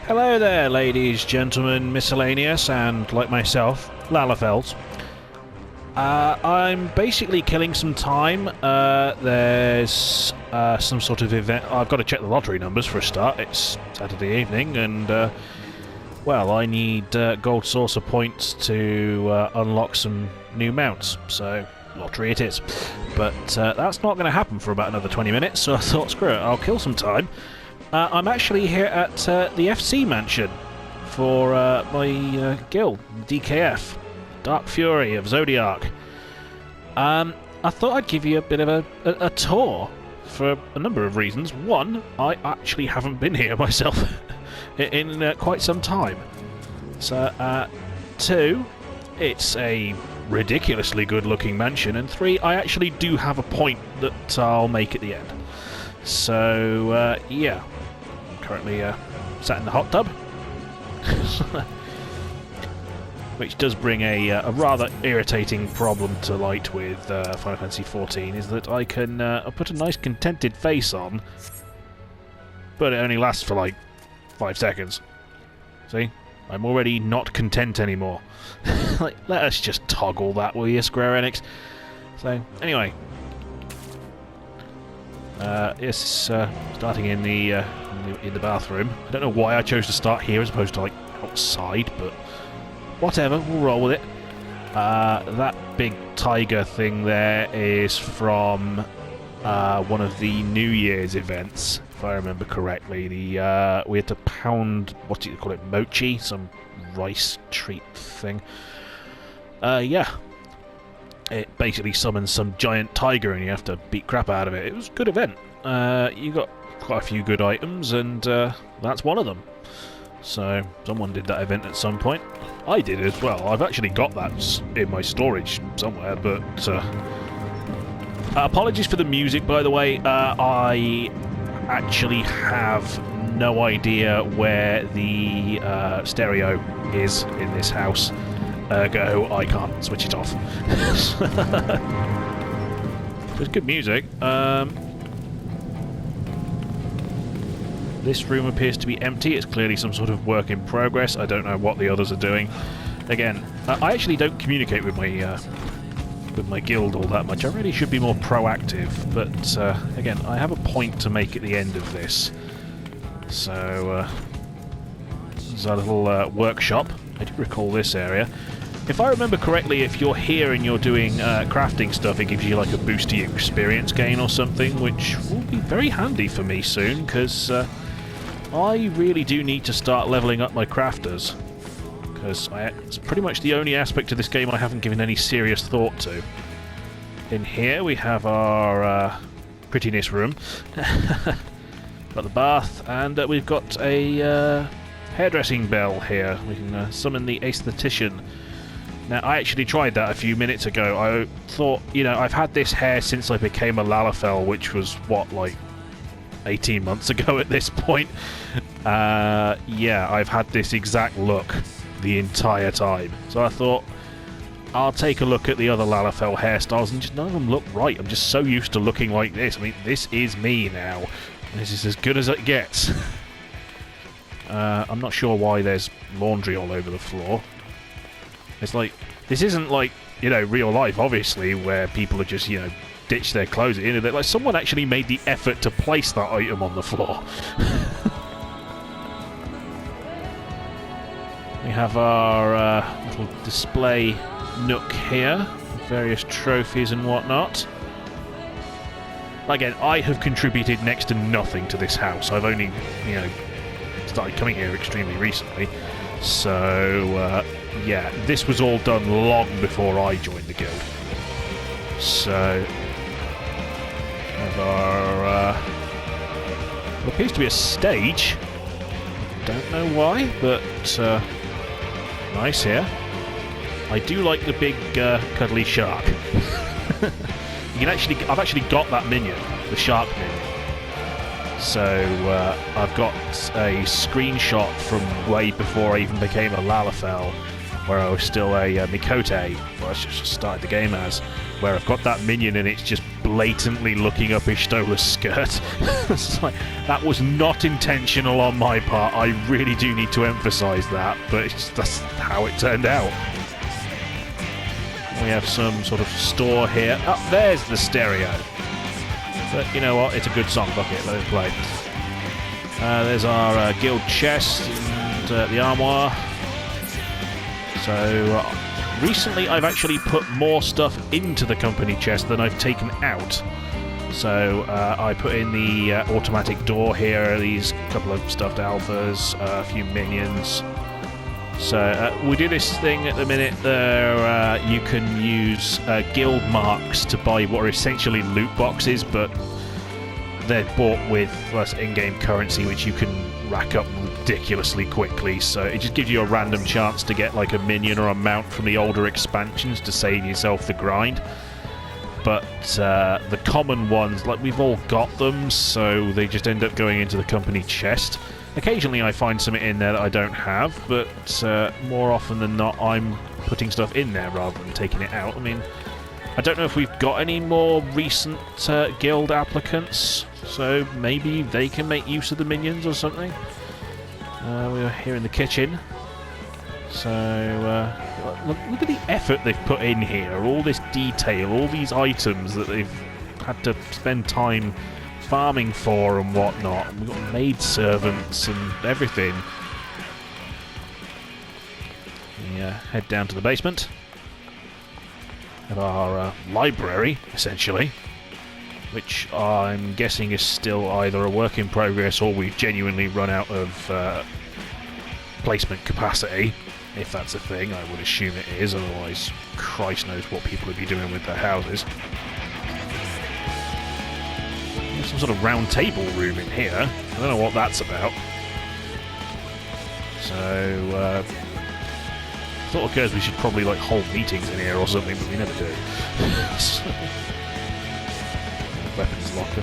Hello there, ladies, gentlemen, miscellaneous, and, like myself, Lalafels. I'm basically killing some time. There's some sort of event. I've got to check the lottery numbers for a start. It's Saturday evening, and, well, I need gold saucer points to unlock some new mounts, so lottery it is. But that's not going to happen for about another 20 minutes, so I thought, screw it, I'll kill some time. I'm actually here at the FC mansion for my guild, DKF, Dark Fury of Zodiac. I thought I'd give you a bit of a tour for a number of reasons. One, I actually haven't been here myself in quite some time. So, two, it's a ridiculously good-looking mansion, and three, I actually do have a point that I'll make at the end. So, yeah. Currently sat in the hot tub. Which does bring a rather irritating problem to light with Final Fantasy XIV, is that I can put a nice contented face on, but it only lasts for like 5 seconds. See? I'm already not content anymore. Like, let us just toggle that, will you, Square Enix? So, anyway. Yes, starting in the bathroom. I don't know why I chose to start here as opposed to like outside, but whatever, we'll roll with it. That big tiger thing there is from one of the New Year's events, if I remember correctly. We had to pound, what do you call it, mochi, some rice treat thing. Yeah. It basically summons some giant tiger and you have to beat crap out of it. It was a good event. You got quite a few good items, and that's one of them. So, someone did that event at some point. I did as well. I've actually got that in my storage somewhere, but... apologies for the music, by the way. I actually have no idea where the stereo is in this house. Ergo, I can't switch it off. There's good music. This room appears to be empty. It's clearly some sort of work in progress. I don't know what the others are doing. Again, I actually don't communicate with my guild all that much. I really should be more proactive, but again, I have a point to make at the end of this. So, there's our little workshop. I do recall this area. If I remember correctly, if you're here and you're doing crafting stuff, it gives you like a boost to your experience gain or something, which will be very handy for me soon, because I really do need to start leveling up my crafters, because it's pretty much the only aspect of this game I haven't given any serious thought to. In here we have our prettiness room. Got the bath, and we've got a hairdressing bell here. We can summon the aesthetician. Now, I actually tried that a few minutes ago. I thought, you know, I've had this hair since I became a Lalafell, which was, what, like 18 months ago at this point? Yeah, I've had this exact look the entire time. So I thought, I'll take a look at the other Lalafell hairstyles, and just none of them look right. I'm just so used to looking like this. I mean, this is me now. This is as good as it gets. I'm not sure why there's laundry all over the floor. It's like, this isn't like, you know, real life, obviously, where people are just, you know, ditch their clothes in. Like, someone actually made the effort to place that item on the floor. We have our little display nook here, various trophies and whatnot. Again, I have contributed next to nothing to this house. I've only, you know, started coming here extremely recently. So, yeah, this was all done long before I joined the guild. So, have our, what appears to be a stage. Don't know why, but nice here. I do like the big cuddly shark. You can I've actually got that minion, the shark minion. So I've got a screenshot from way before I even became a Lalafell, where I was still a Mikote, where I just started the game as, where I've got that minion and it's just blatantly looking up Ishtola's skirt. It's like, that was not intentional on my part. I really do need to emphasise that, but that's how it turned out. We have some sort of store here. Oh, there's the stereo. But you know what? It's a good song. Fuck it, let it play. There's our guild chest and the armoire. So recently I've actually put more stuff into the company chest than I've taken out. So I put in the automatic door here, these couple of stuffed alphas, a few minions. So we do this thing at the minute there, you can use guild marks to buy what are essentially loot boxes, but they're bought with less in-game currency, which you can rack up ridiculously quickly, so it just gives you a random chance to get like a minion or a mount from the older expansions to save yourself the grind. But the common ones, like, we've all got them, so they just end up going into the company chest. Occasionally I find something in there that I don't have, but more often than not I'm putting stuff in there rather than taking it out. I mean, I don't know if we've got any more recent guild applicants, so maybe they can make use of the minions or something. We're here in the kitchen. So, look at the effort they've put in here, all this detail, all these items that they've had to spend time farming for and whatnot. We've got maid servants and everything. We head down to the basement. Have our library, essentially, which I'm guessing is still either a work in progress or we've genuinely run out of placement capacity, if that's a thing. I would assume it is, otherwise Christ knows what people would be doing with their houses. There's some sort of round table room in here. I don't know what that's about. So, thought occurs we should probably like hold meetings in here or something, but we never do. Weapons locker.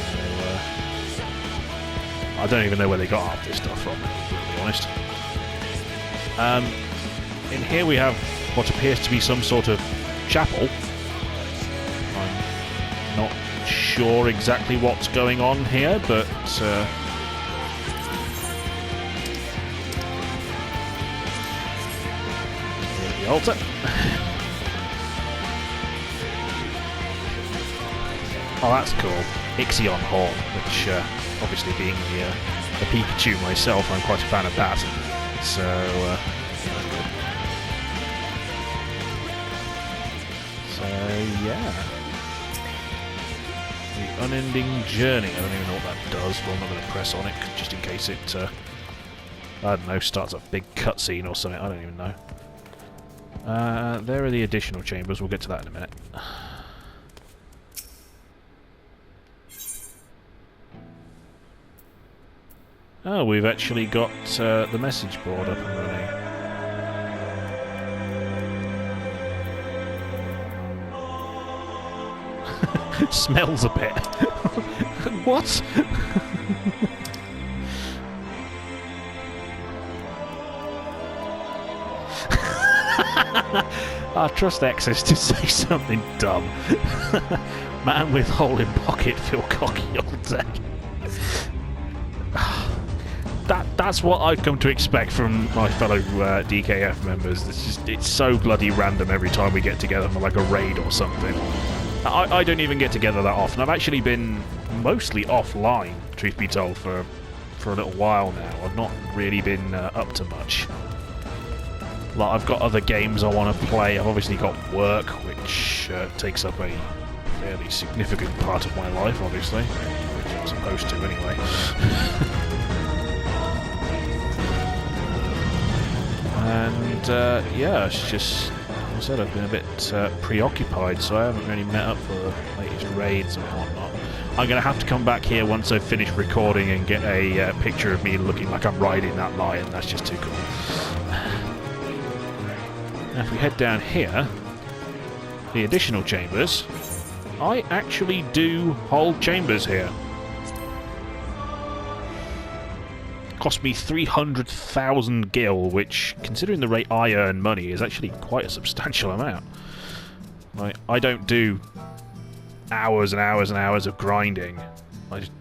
So, I don't even know where they got half this stuff from, to be honest. In here we have what appears to be some sort of chapel. I'm not sure exactly what's going on here, but the altar. Oh, that's cool. Ixion Horn, which obviously being the Pikachu myself, I'm quite a fan of that. So, yeah. The Unending Journey. I don't even know what that does, but I'm not going to press on it, just in case it, I don't know, starts a big cutscene or something. I don't even know. There are the additional chambers. We'll get to that in a minute. Oh, we've actually got the message board up and running. Smells a bit. What? I trust Access to say something dumb. Man with hole in pocket feel cocky all day. That's what I've come to expect from my fellow DKF members. It's so bloody random every time we get together for like a raid or something. I don't even get together that often. I've actually been mostly offline, truth be told, for a little while now. I've not really been up to much. Like, I've got other games I want to play. I've obviously got work, which takes up a fairly significant part of my life, obviously. Which I'm supposed to, anyway. And, yeah, it's just... Like I said, I've been a bit preoccupied, so I haven't really met up for the latest raids and whatnot. I'm going to have to come back here once I've finished recording and get a picture of me looking like I'm riding that lion. That's just too cool. Now if we head down here, the additional chambers, I actually do hold chambers here. Cost me 300,000 gil, which, considering the rate I earn money, is actually quite a substantial amount. Like, I don't do hours and hours and hours of grinding. I just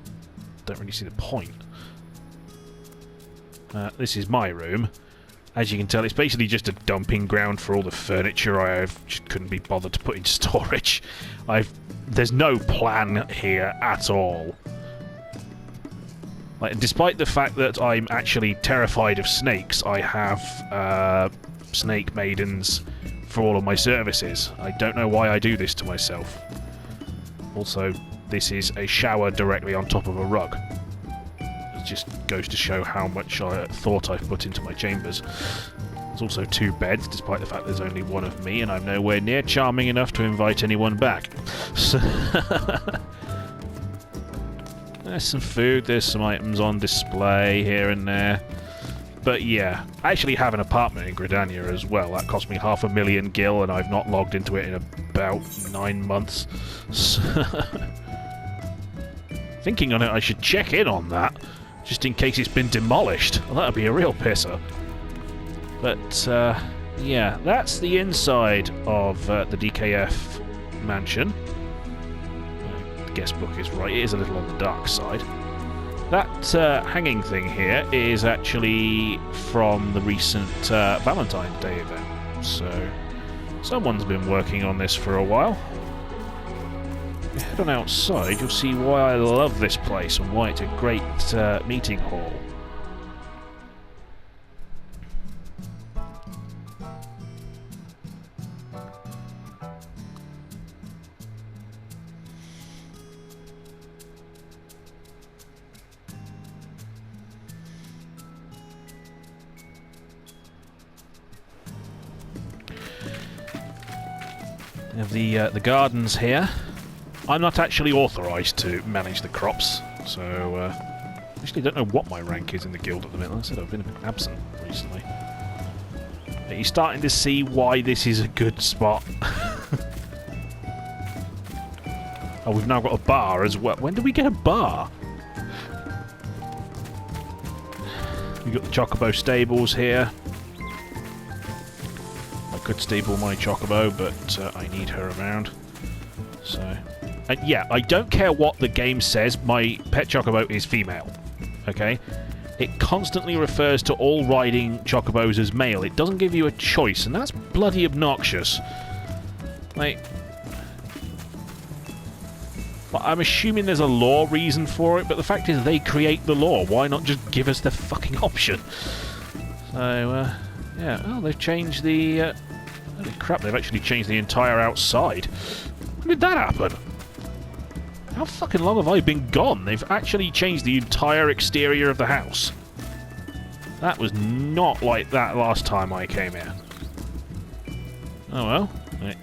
don't really see the point. This is my room. As you can tell, it's basically just a dumping ground for all the furniture I just couldn't be bothered to put in storage. There's no plan here at all. Like, despite the fact that I'm actually terrified of snakes, I have snake maidens for all of my services. I don't know why I do this to myself. Also, this is a shower directly on top of a rug. It just goes to show how much thought I've put into my chambers. There's also 2 beds, despite the fact there's only one of me, and I'm nowhere near charming enough to invite anyone back. So there's some food, there's some items on display here and there. But yeah, I actually have an apartment in Gridania as well. That cost me 500,000 gil, and I've not logged into it in about 9 months. So thinking on it, I should check in on that, just in case it's been demolished. Well, that'd be a real pisser. But yeah, that's the inside of the DKF mansion. The guest book is right, it is a little on the dark side. That hanging thing here is actually from the recent Valentine's Day event, so someone's been working on this for a while. If you head on outside, you'll see why I love this place and why it's a great meeting hall. We have the gardens here. I'm not actually authorised to manage the crops, so I actually don't know what my rank is in the guild at the minute. Like I said, I've been a bit absent recently. Are you starting to see why this is a good spot? Oh, we've now got a bar as well. When did we get a bar? We've got the Chocobo Stables here. I could stable my Chocobo, but I need her around. So, and yeah, I don't care what the game says, my pet Chocobo is female. Okay? It constantly refers to all riding Chocobos as male. It doesn't give you a choice, and that's bloody obnoxious. Like, well, I'm assuming there's a law reason for it, but the fact is they create the law. Why not just give us the fucking option? So, yeah, well, they've changed the... holy crap, they've actually changed the entire outside. When did that happen? How fucking long have I been gone? They've actually changed the entire exterior of the house. That was not like that last time I came here. Oh well, it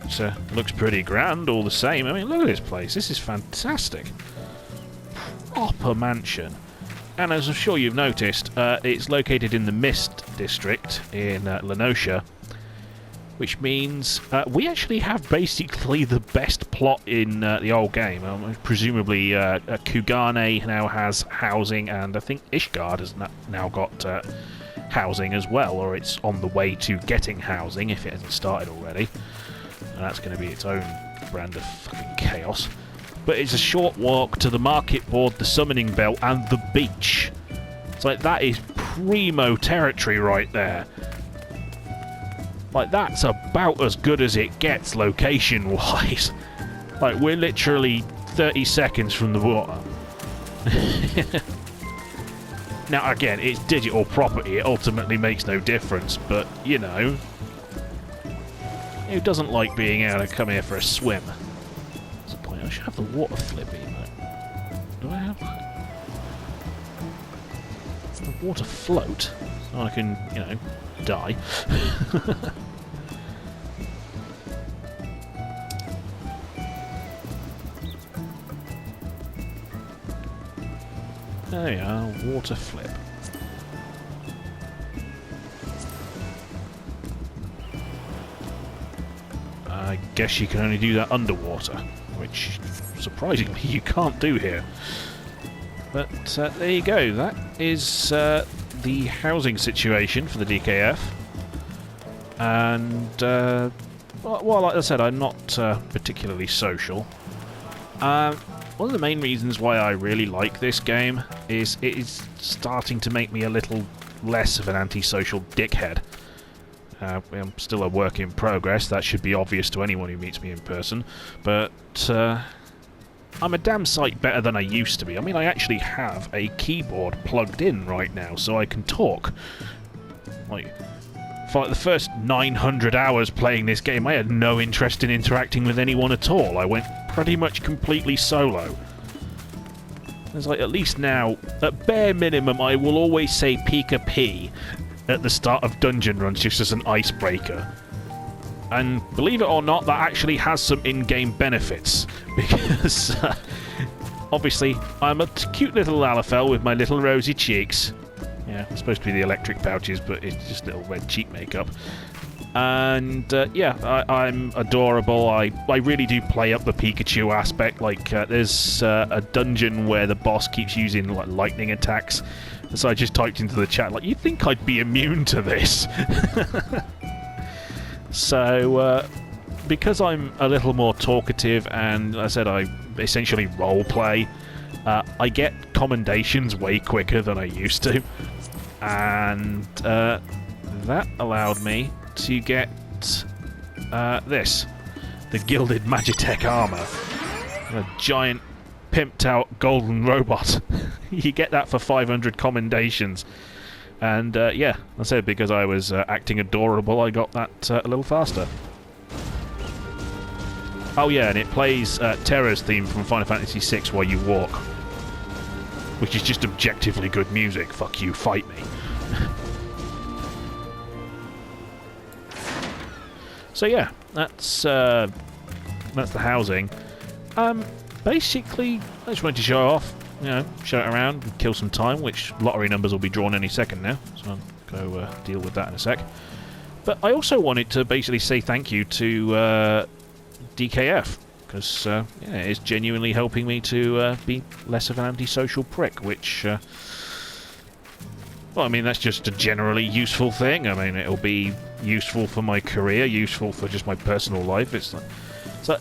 looks pretty grand all the same. I mean, look at this place. This is fantastic. Proper mansion. And as I'm sure you've noticed, it's located in the Mist district in Lenosha, which means we actually have basically the best plot in the old game. Presumably, Kugane now has housing, and I think Ishgard has now got housing as well, or it's on the way to getting housing if it hasn't started already. And that's going to be its own brand of fucking chaos. But it's a short walk to the market board, the summoning bell, and the beach. It's like, that is primo territory right there. Like, that's about as good as it gets location-wise. Like, we're literally 30 seconds from the water. Now, again, it's digital property. It ultimately makes no difference, but, you know... who doesn't like being able to come here for a swim? What's the point? I should have the water flip emote. Do I have that? The water float? So I can, you know, die. There we are, water flip. I guess you can only do that underwater, which, surprisingly, you can't do here. But there you go, that is the housing situation for the DKF. And, well, like I said, I'm not particularly social. One of the main reasons why I really like this game is it is starting to make me a little less of an antisocial dickhead. I'm still a work in progress, that should be obvious to anyone who meets me in person, but I'm a damn sight better than I used to be. I mean, I actually have a keyboard plugged in right now, so I can talk. Like, for like the first 900 hours playing this game, I had no interest in interacting with anyone at all. I went pretty much completely solo. It's like, at least now, at bare minimum, I will always say Pika P at the start of dungeon runs just as an icebreaker. And believe it or not, that actually has some in-game benefits, because obviously I'm a cute little Lalafell with my little rosy cheeks. Yeah, it's supposed to be the electric pouches, but it's just little red cheek makeup. And yeah, I'm adorable. I really do play up the Pikachu aspect. Like, there's a dungeon where the boss keeps using like lightning attacks. So I just typed into the chat, like, you'd think I'd be immune to this. So, because I'm a little more talkative and, as I said, I essentially roleplay, I get commendations way quicker than I used to. And that allowed me to get this. The Gilded Magitek Armour. A giant, pimped-out golden robot. You get that for 500 commendations. And, yeah, I said because I was acting adorable, I got that a little faster. Oh yeah, and it plays Terra's theme from Final Fantasy VI while you walk. Which is just objectively good music. Fuck you, fight me. So yeah, that's the housing. Basically, I just wanted to show off, you know, show it around, and kill some time, which lottery numbers will be drawn any second now, so I'll go deal with that in a sec. But I also wanted to basically say thank you to DKF, because yeah, it's genuinely helping me to be less of an antisocial prick, which, well, I mean, that's just a generally useful thing. I mean, it'll be useful for my career, useful for just my personal life. It's like, so,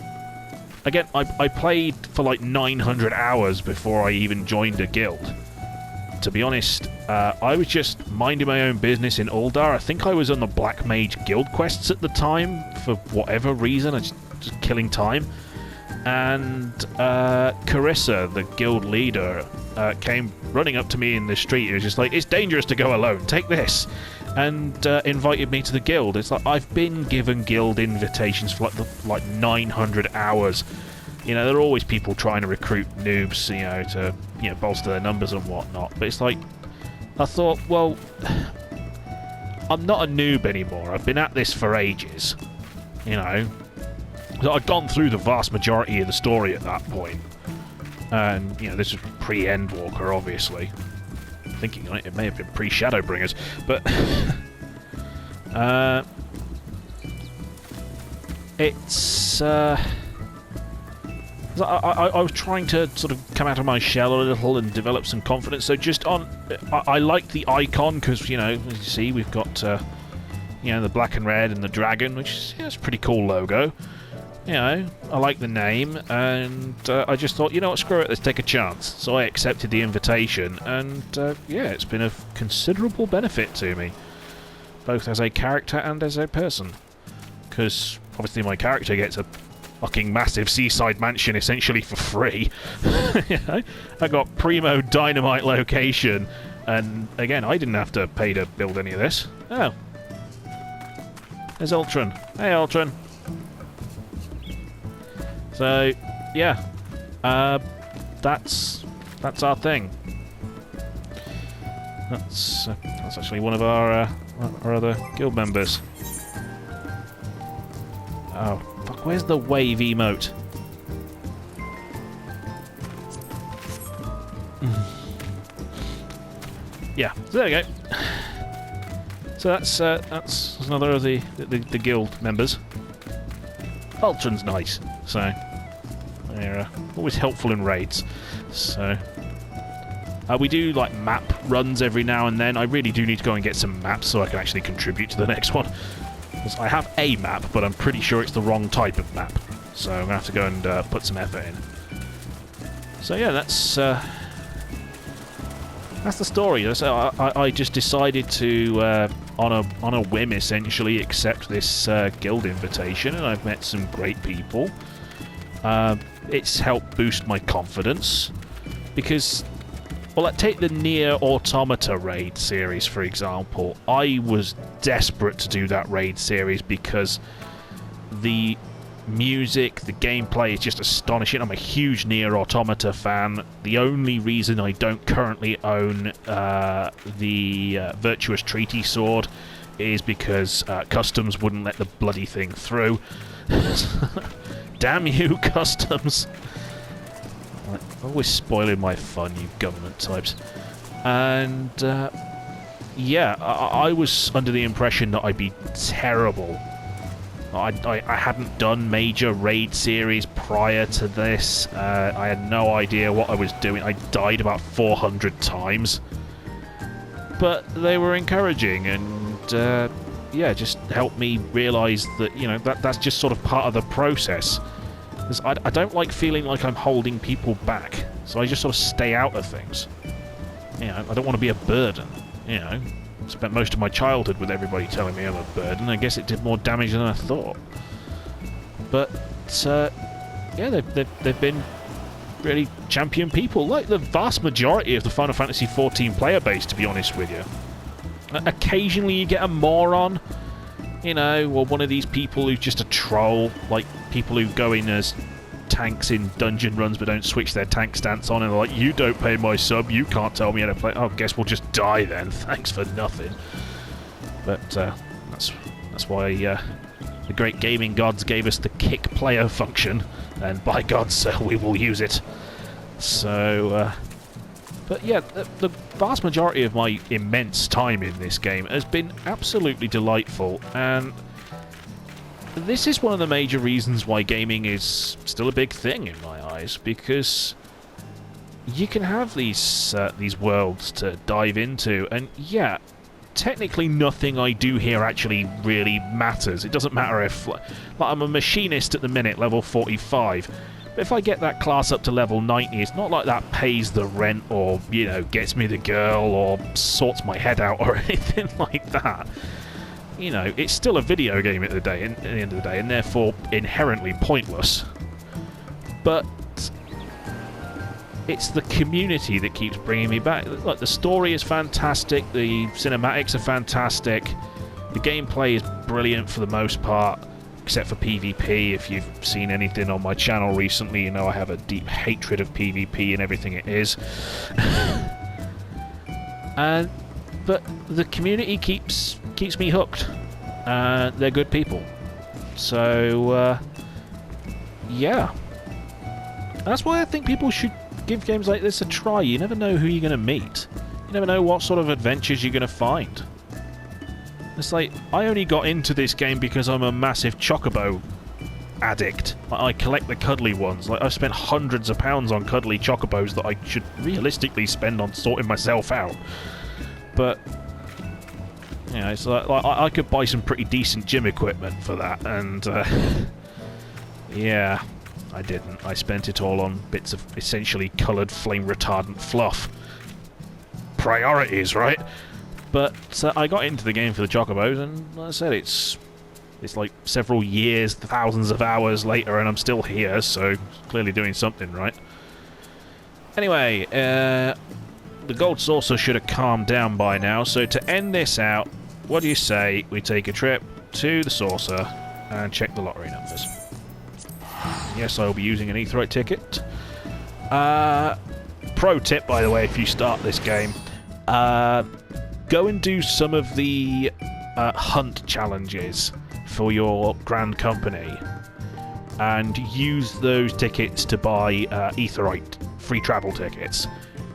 again, I played for like 900 hours before I even joined a guild. To be honest, I was just minding my own business in Uldar. I think I was on the Black Mage guild quests at the time, for whatever reason. I just killing time. And Carissa, the guild leader, came running up to me in the street. He was just like, "It's dangerous to go alone, take this," and invited me to the guild. It's like, I've been given guild invitations for like 900 hours. You know, there are always people trying to recruit noobs, you know, to, you know, bolster their numbers and whatnot. But it's like, I thought, well, I'm not a noob anymore. I've been at this for ages, you know. I'd gone through the vast majority of the story at that point. And, you know, this is pre-Endwalker, obviously. Thinking on it, it may have been pre-Shadowbringers, but it's I was trying to sort of come out of my shell a little and develop some confidence. So just on, I like the icon because, you know, as you see, we've got you know, the black and red and the dragon, which is, yeah, it's a pretty cool logo. You know, I like the name, and I just thought, you know what, screw it, let's take a chance. So I accepted the invitation, and yeah, it's been of considerable benefit to me, both as a character and as a person. Because obviously my character gets a fucking massive seaside mansion essentially for free. You know? I got primo dynamite location, and again, I didn't have to pay to build any of this. Oh. There's Ultron. Hey, Ultron. So, yeah, that's our thing. That's actually one of our other guild members. Oh, fuck! Where's the wave emote? Yeah, so there we go. So that's another of the guild members. Ultron's nice, so they're always helpful in raids. So we do like map runs every now and then. I really do need to go and get some maps so I can actually contribute to the next one. Because I have a map, but I'm pretty sure it's the wrong type of map. So I'm gonna have to go and put some effort in. So yeah, that's the story. So I just decided to, on a whim, essentially accept this guild invitation, and I've met some great people. It's helped boost my confidence because, well, take the Nier Automata raid series, for example. I was desperate to do that raid series because the music, the gameplay is just astonishing. I'm a huge Nier Automata fan. The only reason I don't currently own the Virtuous Treaty sword is because customs wouldn't let the bloody thing through. Damn you, customs! Always spoiling my fun, you government types. And yeah, I was under the impression that I'd be terrible. I hadn't done major raid series prior to this. I had no idea what I was doing. I died about 400 times. But they were encouraging, and yeah, just helped me realise that, you know, that's just sort of part of the process. I don't like feeling like I'm holding people back, so I just sort of stay out of things. You know, I don't want to be a burden, you know. Spent most of my childhood with everybody telling me I'm a burden. I guess it did more damage than I thought. But yeah, they've been really champion people, like the vast majority of the Final Fantasy XIV player base, to be honest with you. Occasionally you get a moron, you know, or one of these people who's just a troll, like people who go in as tanks in dungeon runs but don't switch their tank stance on, and they're like, you don't pay my sub, you can't tell me how to play. Oh, guess we'll just die then. Thanks for nothing. But that's why the great gaming gods gave us the kick player function, and by God, sir, we will use it. So, but yeah, the vast majority of my immense time in this game has been absolutely delightful, and this is one of the major reasons why gaming is still a big thing in my eyes, because you can have these worlds to dive into, and yeah, technically nothing I do here actually really matters. It doesn't matter if, like, I'm a machinist at the minute, level 45, but if I get that class up to level 90, it's not like that pays the rent or, you know, gets me the girl or sorts my head out or anything like that. You know, it's still a video game at the end of the day, and therefore inherently pointless. But it's the community that keeps bringing me back. Like, the story is fantastic, the cinematics are fantastic, the gameplay is brilliant for the most part, except for PvP. If you've seen anything on my channel recently, you know I have a deep hatred of PvP and everything it is. But the community keeps me hooked. They're good people. So, yeah. That's why I think people should give games like this a try. You never know who you're going to meet. You never know what sort of adventures you're going to find. It's like, I only got into this game because I'm a massive Chocobo addict. I collect the cuddly ones. Like, I've spent hundreds of pounds on cuddly Chocobos that I should realistically spend on sorting myself out. But, you know, it's like I could buy some pretty decent gym equipment for that, and yeah, I didn't. I spent it all on bits of essentially coloured flame retardant fluff. Priorities, right? But I got into the game for the Chocobos, and like I said, it's like several years, thousands of hours later, and I'm still here, so clearly doing something right. Anyway, the gold saucer should have calmed down by now, so to end this out, what do you say we take a trip to the saucer and check the lottery numbers? Yes, I will be using an Aetheryte ticket. Pro tip, by the way, if you start this game, go and do some of the hunt challenges for your Grand Company, and use those tickets to buy Aetheryte free travel tickets.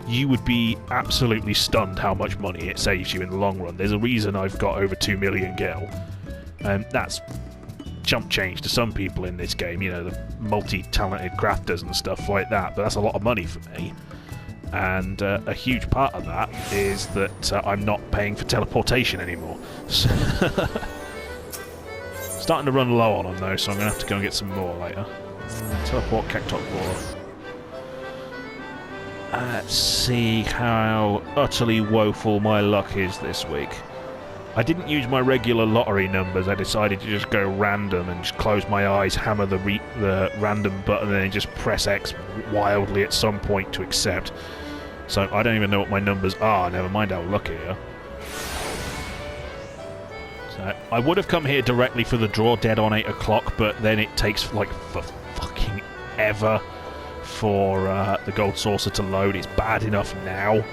You would be absolutely stunned how much money it saves you in the long run. There's a reason I've got over 2 million gil. And that's chump change to some people in this game, you know, the multi-talented crafters and stuff like that, but that's a lot of money for me. And a huge part of that is that I'm not paying for teleportation anymore. Starting to run low on them though, so I'm going to have to go and get some more later. Teleport Cactoc Boar. Let's see how utterly woeful my luck is this week. I didn't use my regular lottery numbers. I decided to just go random and just close my eyes, hammer the random button, and then just press X wildly at some point to accept. So I don't even know what my numbers are, never mind how lucky I am. So I would have come here directly for the draw dead on 8 o'clock, but then it takes like for fucking ever for the gold saucer to load. It's bad enough now.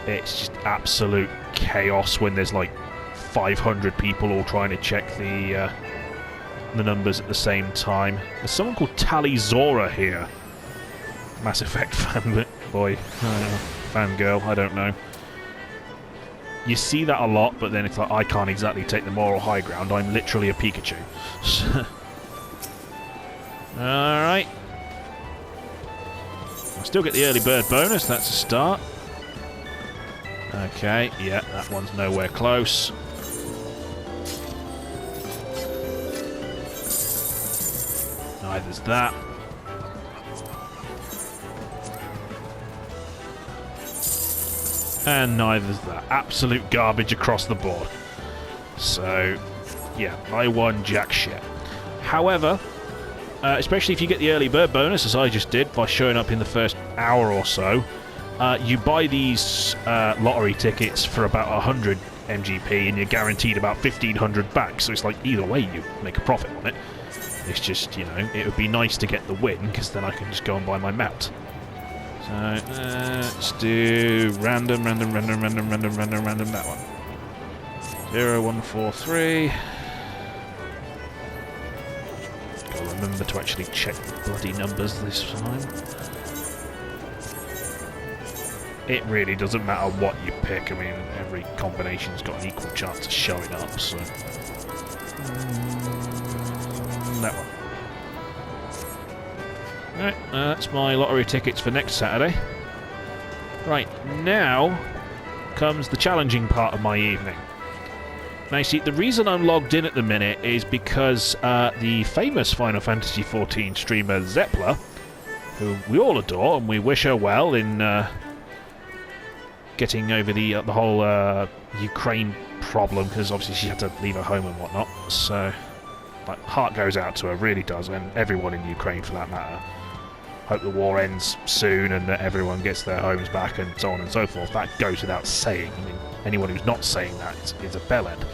It's just absolute chaos when there's like 500 people all trying to check the numbers at the same time. There's someone called Talizora here. Mass Effect fanboy, fangirl, I don't know. You see that a lot, but then it's like, I can't exactly take the moral high ground. I'm literally a Pikachu. Alright. I still get the early bird bonus, that's a start. Okay, yeah, that one's nowhere close. Neither's that. And neither's that. Absolute garbage across the board. So, yeah, I won jack shit. However, especially if you get the early bird bonus, as I just did, by showing up in the first hour or so, you buy these lottery tickets for about 100 MGP and you're guaranteed about 1,500 back, so it's like either way you make a profit on it. It's just, you know, it would be nice to get the win, because then I can just go and buy my mount. So, let's do random, that one. 0, 1, 4, 3. Gotta remember to actually check the bloody numbers this time. It really doesn't matter what you pick. I mean, every combination's got an equal chance of showing up, so... that one. Alright, that's my lottery tickets for next Saturday. Right, now comes the challenging part of my evening. Now, you see, the reason I'm logged in at the minute is because the famous Final Fantasy XIV streamer Zeppler, who we all adore and we wish her well in getting over the whole Ukraine problem, because obviously she had to leave her home and whatnot, so like, heart goes out to her, really does, and everyone in Ukraine for that matter. Hope the war ends soon and that everyone gets their homes back and so on and so forth. That goes without saying. I mean, anyone who's not saying that is a bellend.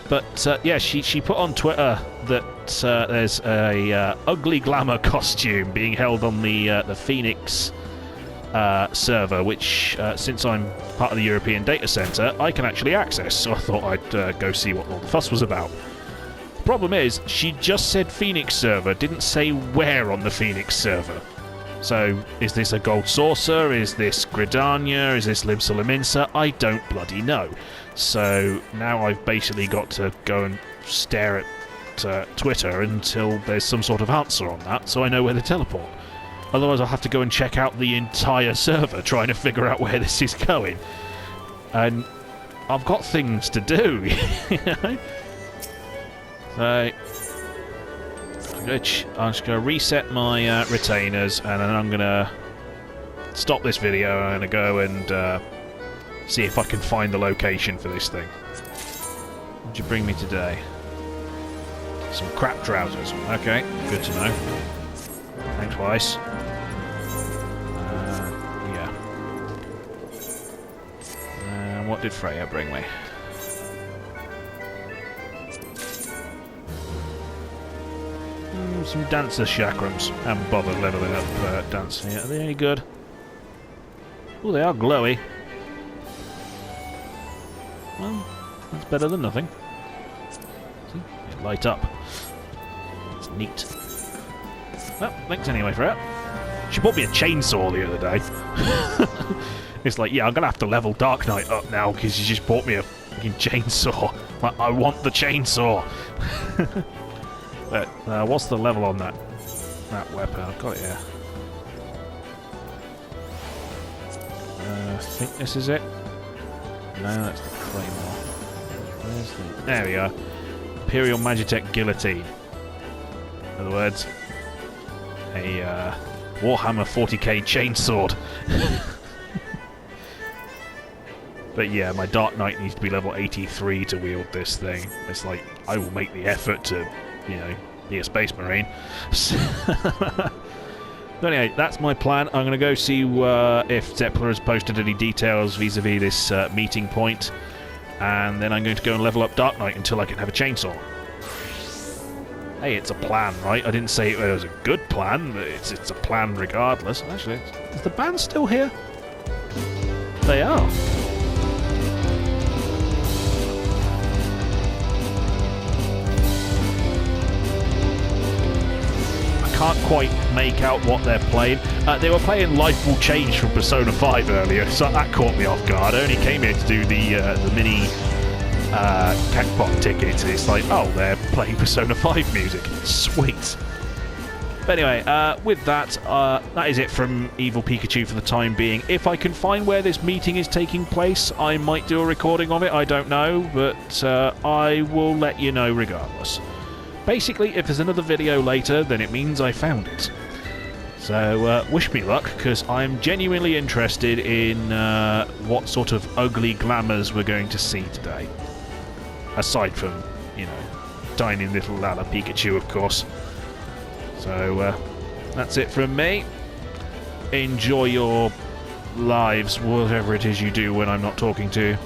But yeah, she put on Twitter that there's a ugly glamour costume being held on the Phoenix server, which since I'm part of the European data center, I can actually access. So I thought I'd go see what all the fuss was about. Problem is, she just said Phoenix server, didn't say where on the Phoenix server. So, is this a gold saucer? Is this Gridania? Is this Limsa Liminsa? I don't bloody know. So, now I've basically got to go and stare at Twitter until there's some sort of answer on that, so I know where to teleport. Otherwise I'll have to go and check out the entire server trying to figure out where this is going. And I've got things to do, you know? So, I'm just going to reset my retainers, and then I'm going to stop this video, and I'm going to go and see if I can find the location for this thing. What did you bring me today? Some crap trousers. Okay, good to know. Thanks, Weiss. Yeah. And what did Freya bring me? Some dancer chakrams. Haven't bothered leveling up dancing yet. Are they any good? Oh, they are glowy. Well, that's better than nothing. See? They light up. It's neat. Well, thanks anyway for it. She bought me a chainsaw the other day. It's like, yeah, I'm gonna have to level Dark Knight up now because she just bought me a fucking chainsaw. Like, I want the chainsaw. But what's the level on that weapon? I've got it here. I think this is it. No, that's the Claymore. Where's the... There we go. Imperial Magitek Guillotine. In other words, a Warhammer 40k chainsword. But yeah, my Dark Knight needs to be level 83 to wield this thing. It's like, I will make the effort to, you know, be a Space Marine. But anyway, that's my plan. I'm going to go see if Zeppler has posted any details vis-a-vis this meeting point. And then I'm going to go and level up Dark Knight until I can have a chainsaw. Hey, it's a plan, right? I didn't say it was a good plan, but it's a plan regardless. Actually, is the band still here? They are. Can't quite make out what they're playing. They were playing Life Will Change from Persona 5 earlier, so that caught me off guard. I only came here to do the mini Cacpot ticket. It's like, oh, they're playing Persona 5 music. Sweet. But anyway, with that, that is it from Evil Pikachu for the time being. If I can find where this meeting is taking place, I might do a recording of it. I don't know, but I will let you know regardless. Basically, if there's another video later, then it means I found it. So, wish me luck, because I'm genuinely interested in what sort of ugly glamours we're going to see today. Aside from, you know, tiny little Lala Pikachu, of course. So, that's it from me. Enjoy your lives, whatever it is you do when I'm not talking to you.